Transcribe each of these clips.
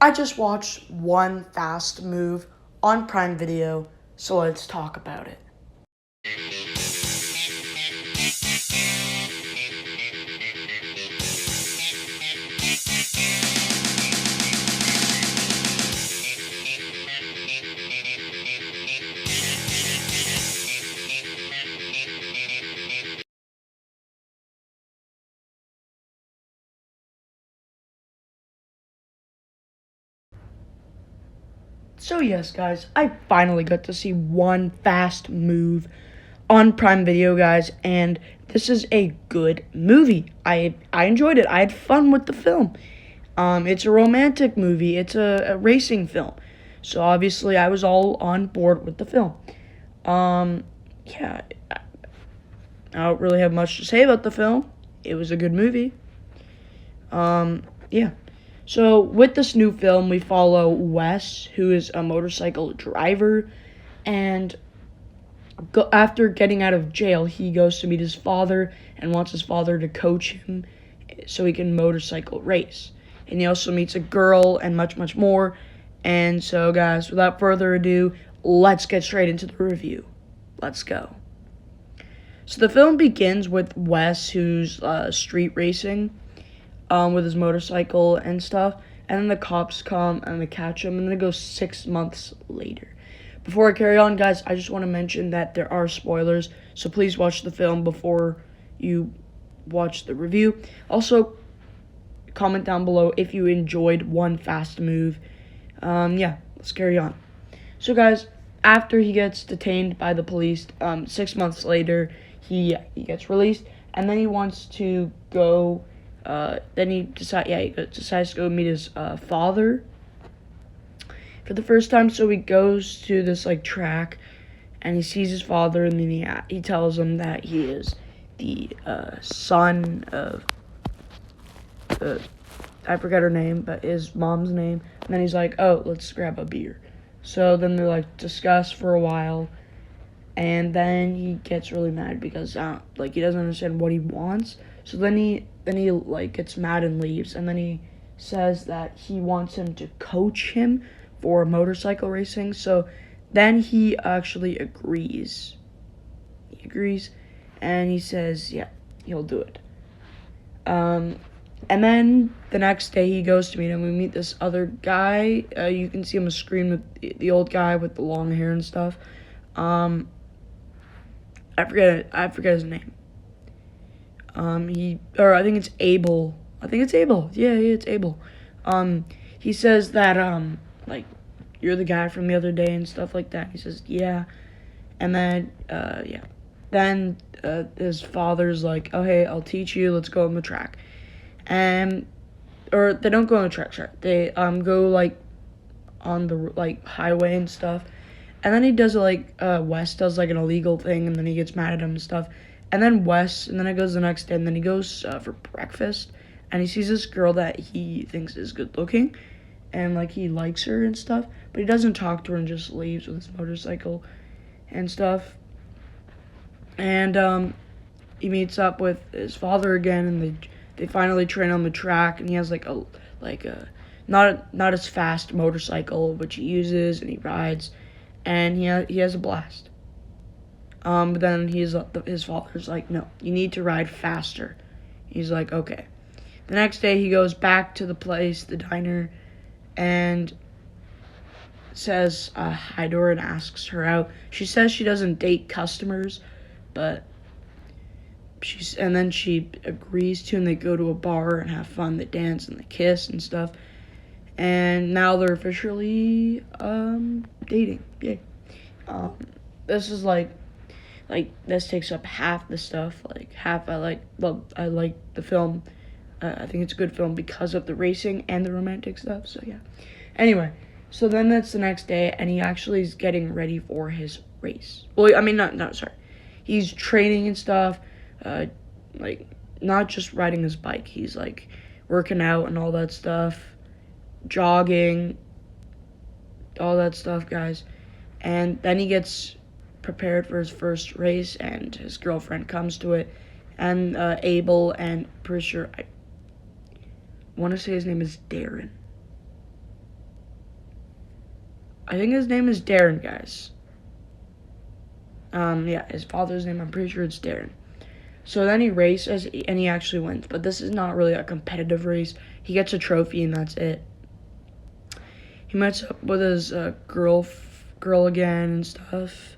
I just watched One Fast Move on Prime Video, so let's talk about it. So yes, guys, I finally got to see One Fast Move on Prime Video, guys, and this is a good movie. I enjoyed it. I had fun with the film. It's a romantic movie. It's a racing film. So obviously I was all on board with the film. Yeah, I don't really have much to say about the film. It was a good movie. Yeah. So with this new film, we follow Wes, who is a motorcycle driver, and after getting out of jail, he goes to meet his father and wants his father to coach him so he can motorcycle race. And he also meets a girl and much, much more. And so, guys, without further ado, let's get straight into the review. Let's go. So the film begins with Wes, who's street racing with his motorcycle and stuff. And then the cops come and they catch him, and then it goes 6 months later. Before I carry on, guys, I just want to mention that there are spoilers, so please watch the film before you watch the review. Also, comment down below if you enjoyed One Fast Move. Yeah, let's carry on. So, guys, after he gets detained by the police, 6 months later, he gets released, and then he wants to go. Then he decides to go meet his father for the first time. So he goes to this track, and he sees his father, and then he tells him that he is the son of I forget her name, but his mom's name. And then he's like, "Oh, let's grab a beer." So then they discuss for a while, and then he gets really mad because he doesn't understand what he wants. So then he gets mad and leaves, and then he says that he wants him to coach him for motorcycle racing. So then he actually agrees. He agrees, and he says, yeah, he'll do it. And then the next day he goes to meet him. We meet this other guy. You can see him on the screen with the old guy with the long hair and stuff. I forget his name. I think it's Abel. Yeah, it's Abel. He says that, you're the guy from the other day and stuff like that. He says, yeah. And then, yeah. Then, his father's like, oh, hey, I'll teach you. Let's go on the track. Or they don't go on the track. They, go, on the, highway and stuff. And then he does, Wes does, an illegal thing, and then he gets mad at him and stuff. And then it goes the next day, and then he goes for breakfast, and he sees this girl that he thinks is good looking, and he likes her and stuff, but he doesn't talk to her and just leaves with his motorcycle and stuff. And he meets up with his father again, and they finally train on the track, and he has a not as fast motorcycle, which he uses and he rides, and he has a blast. But then his father's like, no, you need to ride faster. He's like, okay. The next day he goes back to the place, the diner, and says hi to her and asks her out. She says she doesn't date customers, but and then she agrees to, and they go to a bar and have fun. They dance and they kiss and stuff. And now they're officially dating. Yay. This is this takes up half the stuff. Half I like the film. I think it's a good film because of the racing and the romantic stuff. So yeah. Anyway, so then that's the next day, and he actually is getting ready for his race. Well, I mean, sorry. He's training and stuff. Not just riding his bike. He's working out and all that stuff, jogging, all that stuff, guys. And then he gets prepared for his first race, and his girlfriend comes to it, and Abel, and pretty sure I want to say his name is Darren. I think his name is Darren, guys. Yeah, his father's name, I'm pretty sure it's Darren. So then he races, and he actually wins. But this is not really a competitive race. He gets a trophy, and that's it. He meets up with his girl again and stuff.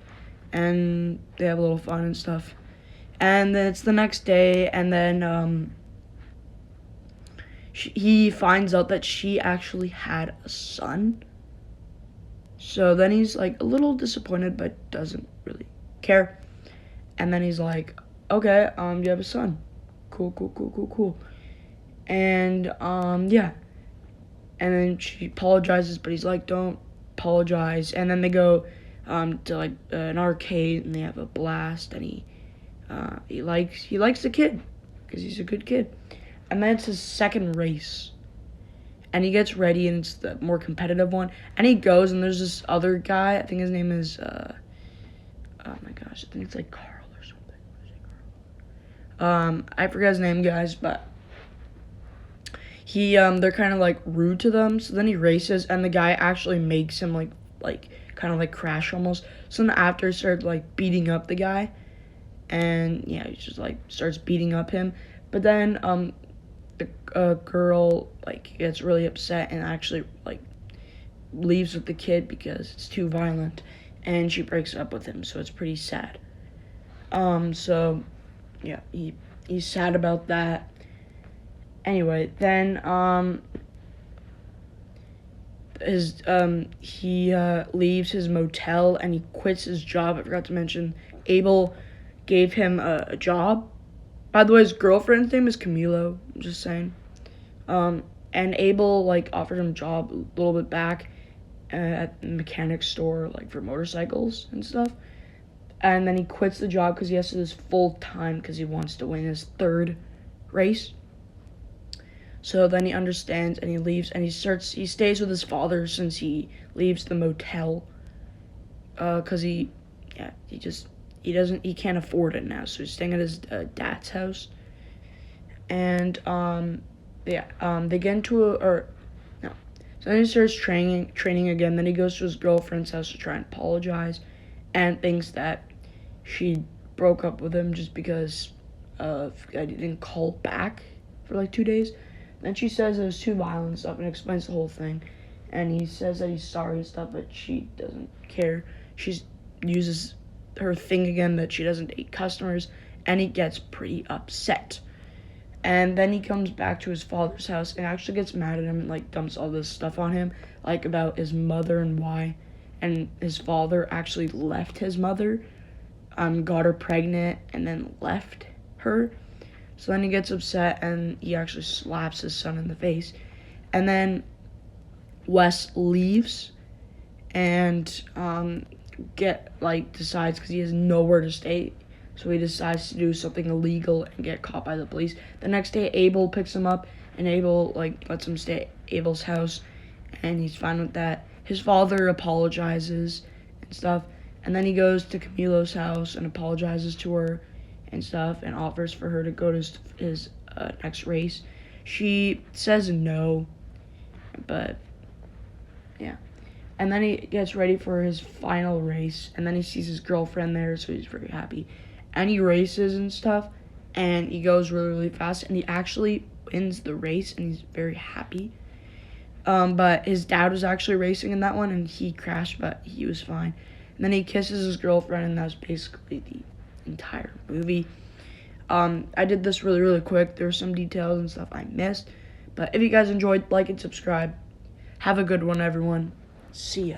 And they have a little fun and stuff. And then it's the next day, and then he finds out that she actually had a son. So then he's like a little disappointed, but doesn't really care. And then he's like, okay, you have a son. Cool. And yeah. And then she apologizes, but he's like, don't apologize. And then they go to like an arcade, and they have a blast. And he likes the kid because he's a good kid. And then it's his second race, and he gets ready, and it's the more competitive one. And he goes, and there's this other guy. I think his name is oh my gosh, I think it's like Carl or something. I forget his name, guys, but they're kind of like rude to them. So then he races, and the guy actually makes him like kind of like crash almost. So then after he started like beating up the guy, and yeah, he just like starts beating up him. But then the girl like gets really upset and actually like leaves with the kid because it's too violent, and she breaks up with him. So it's pretty sad. So yeah, he's sad about that. Anyway, then he leaves his motel, and he quits his job. I forgot to mention Abel gave him a job. By the way, his girlfriend's name is Camilo. I'm just saying. And Abel like offered him a job a little bit back at the mechanic store, like for motorcycles and stuff. And then he quits the job because he has to do this full time because he wants to win his third race. So then he understands, and he leaves, and he stays with his father since he leaves the motel. Cause he can't afford it now, so he's staying at his dad's house. And they get into so then he starts training again. Then he goes to his girlfriend's house to try and apologize, and thinks that she broke up with him just because he didn't call back for like 2 days. Then she says it was too violent and stuff, and explains the whole thing. And he says that he's sorry and stuff, but she doesn't care. She uses her thing again that she doesn't date customers, and he gets pretty upset. And then he comes back to his father's house and actually gets mad at him and like dumps all this stuff on him, like about his mother and why. And his father actually left his mother, got her pregnant, and then left her. So then he gets upset, and he actually slaps his son in the face. And then Wes leaves and decides, because he has nowhere to stay, so he decides to do something illegal and get caught by the police. The next day, Abel picks him up, and Abel lets him stay at Abel's house, and he's fine with that. His father apologizes and stuff, and then he goes to Camilo's house and apologizes to her and stuff, and offers for her to go to his next race. She says no, but yeah. And then he gets ready for his final race, and then he sees his girlfriend there, so he's very happy. And he races and stuff, and he goes really, really fast, and he actually wins the race, and he's very happy. But his dad was actually racing in that one, and he crashed, but he was fine. And then he kisses his girlfriend, and that's basically the entire movie. I did this really, really quick. There were some details and stuff I missed. But if you guys enjoyed, like and subscribe. Have a good one, everyone. See ya.